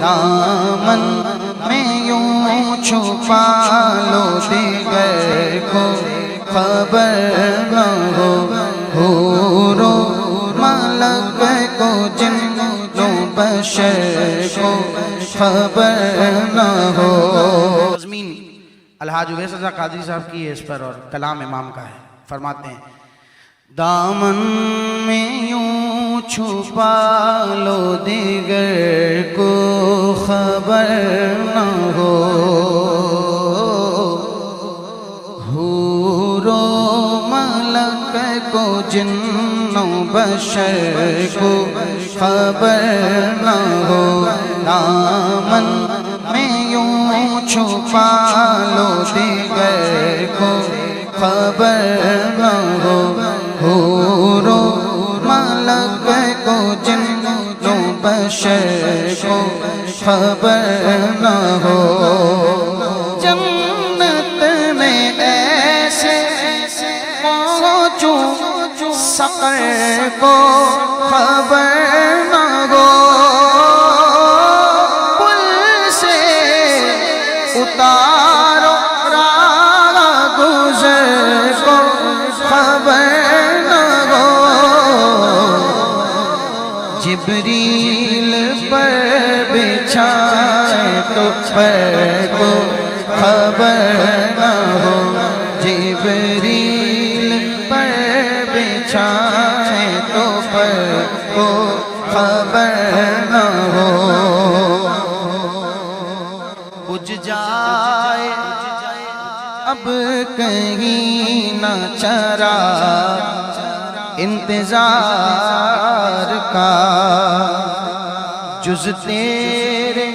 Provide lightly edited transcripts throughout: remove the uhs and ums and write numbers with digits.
دامن میں یوں چھپا لو دیگر کو خبر نہ ہو، حور و ملک کو جن و بشر کو خبر نہ ہو۔ تضمین الحاج اویس رضا قادری صاحب کی ہے اس پر اور کلام امام کا ہے، فرماتے ہیں دامن میں یوں چھپا لو دیگر کو خبر نہ ہو، حور و ملک کو جن و بشر کو خبر نہ ہو۔ دامن میں یوں چھپا لو دیگر کو خبر نہ ہو، حور و ملک کو جن و بشر کو خبر نہ ہو۔ جنت میں ایسے پہنچوں سقر کو خبر نہ ہو، پل سے اتارو راہ گزر کو خبر نہ ہو، جبریل پر بچھائے تو پر کو خبر نہ ہو، جبریل پر بچھائے تو پر کو خبر نہ ہو۔ بجھ جائے اب کہیں نہ چراغ انتظار کا، جز تیرے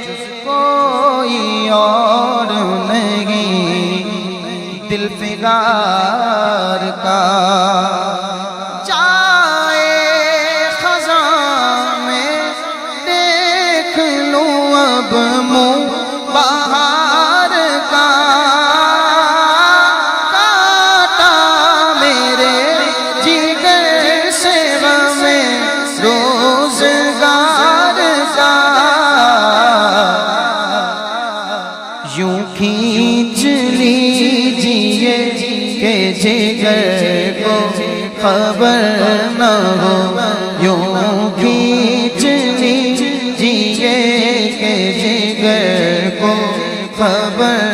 کوئی اور نہیں دل فگار کا۔ چاہے خزاں میں دیکھ لوں اب منہ بہار کا، کاٹا میرے جگر سے غم روزگار کا، یوں کھینچ لیجئے کہ جگر کو خبر نہ ہو، یوں کھینچ لیجئے کہ جگر کو خبر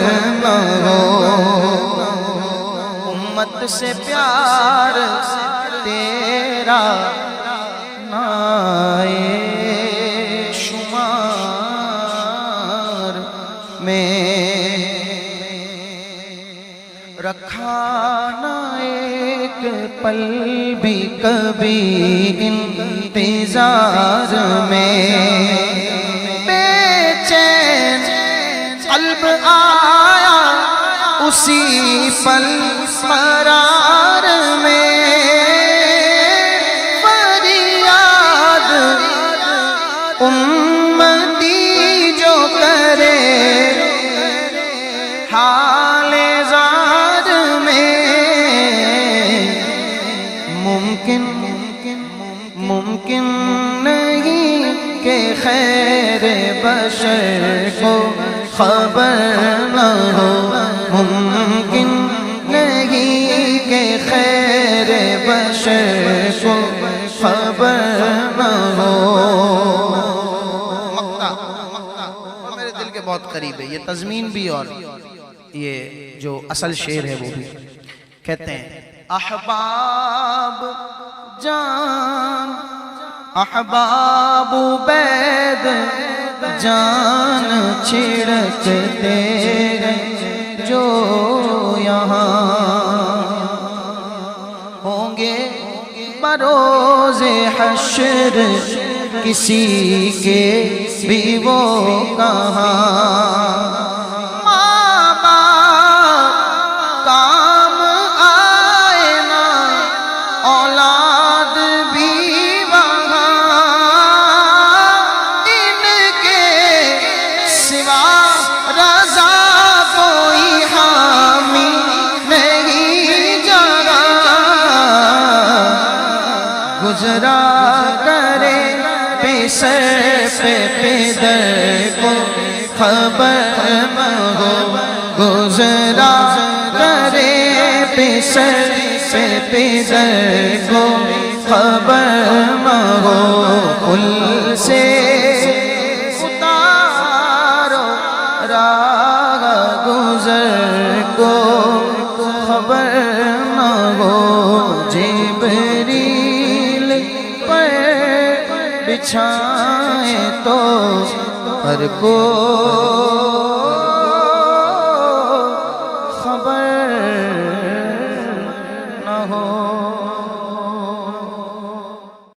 نہ ہو۔ امت سے پیار تیرا نائے شمار میں رکھا نہ ایک پل بھی کبھی انتظار میں، بے چین قلب آیا اسی پل قرار میں، فریاد امتی جو کرے حال زار میں، ممکن نہیں کہ خیر بشر کو خبر نہ ہو، ممکن نہیں کہ خیر بشر کو خبر نہ ہو۔ مقطع میرے دل کے بہت قریب ہے، یہ تضمین بھی اور یہ جو اصل شعر ہے وہ بھی۔ کہتے ہیں احباب جان احباب عبید جان چھڑکتے جو یہاں ہوں گے بروز حشر کسی کے بھی وہ کہاں، ماں باپ کام آئے نا اولاد بھی وہاں، ان کے سوا رضا کوئی حامی نہیں جگہ، گزرا کرے پہ سر پہ پدر کو خبر نہ ہو گزرا کرے پسر سے پدر کو خبر نہ ہو پل سے اتارو راہ گزر کو خبر نہ ہو جبریل پر بچھائے تو ہر کو